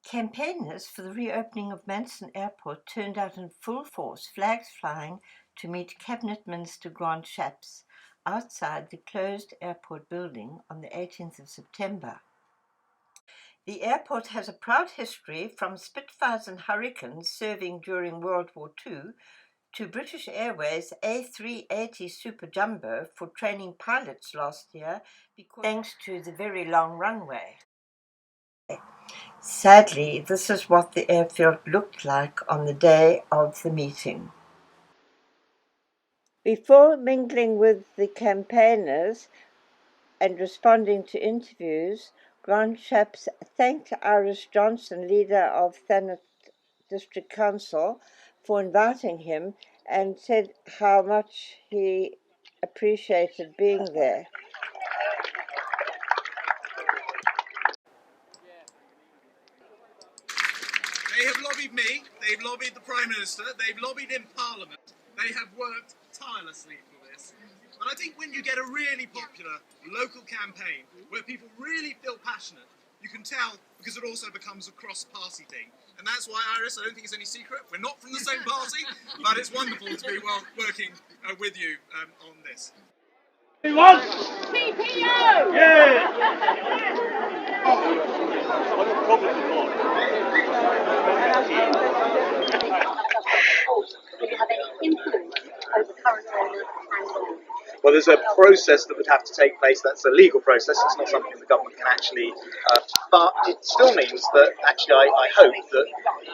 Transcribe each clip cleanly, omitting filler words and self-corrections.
Campaigners for the reopening of Manston Airport turned out in full force, flags flying, to meet Cabinet Minister Grant Shapps outside the closed airport building on the 18th of September. The airport has a proud history, from Spitfires and Hurricanes serving during World War II to British Airways A380 Super Jumbo for training pilots last year, thanks to the very long runway. Sadly, this is what the airfield looked like on the day of the meeting. Before mingling with the campaigners and responding to interviews, Grant Shapps thanked Johnston, leader of Thanet District Council, for inviting him and said how much he appreciated being there. They have lobbied me, they've lobbied the Prime Minister, they've lobbied in Parliament, they have worked tirelessly for this. And I think when you get a really popular local campaign where people really feel passionate, you can tell because it also becomes a cross-party thing. And that's why, Iris, I don't think it's any secret, we're not from the same party, but it's wonderful to be working with you on this. Everyone! TPO! Yeah! Will you have any influence over current owners and owners? Well, there's a process that would have to take place. That's a legal process. It's not something the government can actually, but it still means that actually I hope that,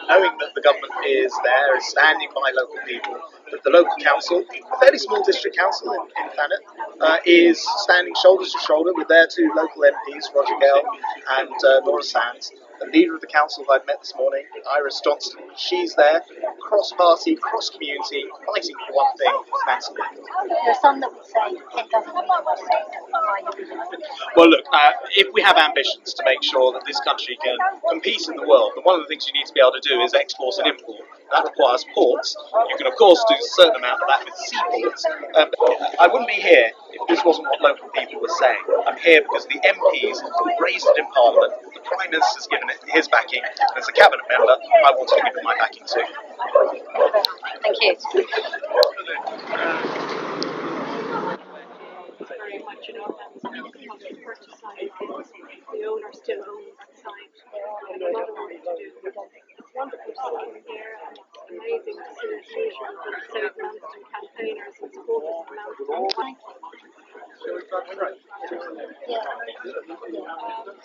knowing that the government is there, is standing by local people, that the local council, a fairly small district council in Thanet, is standing shoulder to shoulder with their two local MPs, Roger Gale and Laura Sandys. The leader of the council I've met this morning, Johnston, she's there, cross-party, cross-community, fighting for one thing, Manston Airport. There are some that would say it doesn't mean what it says. Why are you doing it? Well, look, if we have ambitions to make sure that this country can compete in the world, then one of the things you need to be able to do is export and import. That requires ports. You can, of course, do a certain amount of that with seaports. I wouldn't be here if this wasn't what local people were saying. I'm here because the MPs raised it in Parliament, the Prime Minister's given it his backing, and as a Cabinet member, I wanted to give it my backing too. Thank you. Very much in our hands on the compulsory purchase side. The owner still owns the site. We have a lot of work to do. It's wonderful to see him here, and it's amazing to see, as usual, the Save Manston campaigners and supporters of Manston.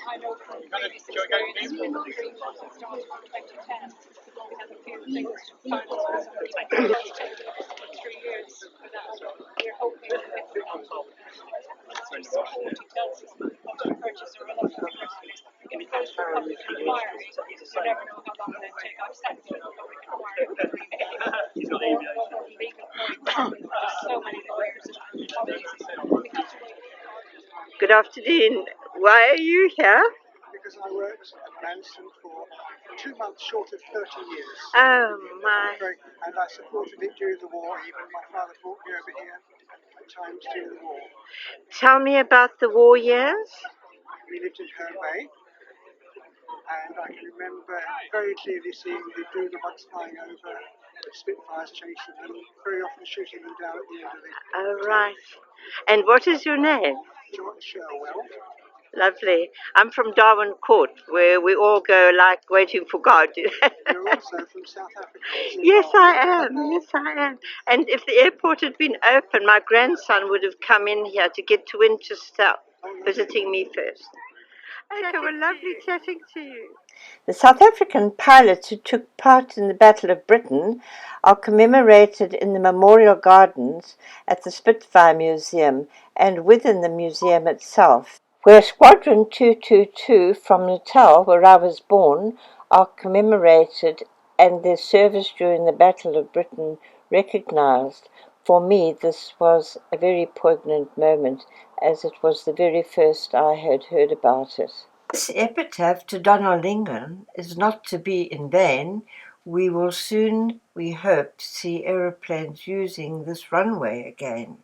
I know from previous experience with the Dream Shapps started in 2010. We had a few things finalised in 3 years for that. We're hoping that with support, he tells us that the purchase or if it goes for public inquiry, you never know how long it takes. I've sat in public inquiry with legal points. There's so many lawyers and it's amazing. We have to wait. Good afternoon. Why are you here? Because I worked at Manston for 2 months short of 30 years. Oh, my. And I supported it during the war. Even my father brought me over here at times during the war. Tell me about the war years. We lived in Herne Bay, and I can remember very clearly seeing the Doodlebugs flying over, the Spitfires chasing them, very often shooting them down at the end of it. Oh, right. And what is your name? John Sherwell. Lovely. I'm from Darwin Court, where we all go like waiting for God. You're also from South Africa. Yes, I am. Yes, I am. And if the airport had been open, my grandson would have come in here to get to Winchester, visiting me first. Okay, well, lovely chatting to you. The South African pilots who took part in the Battle of Britain are commemorated in the Memorial Gardens at the Spitfire Museum and within the museum itself, where Squadron 222 from Natal, where I was born, are commemorated and their service during the Battle of Britain recognised. For me, this was a very poignant moment, as it was the very first I had heard about it. This epitaph to Donald Lincoln is not to be in vain. We will soon, we hope, see aeroplanes using this runway again.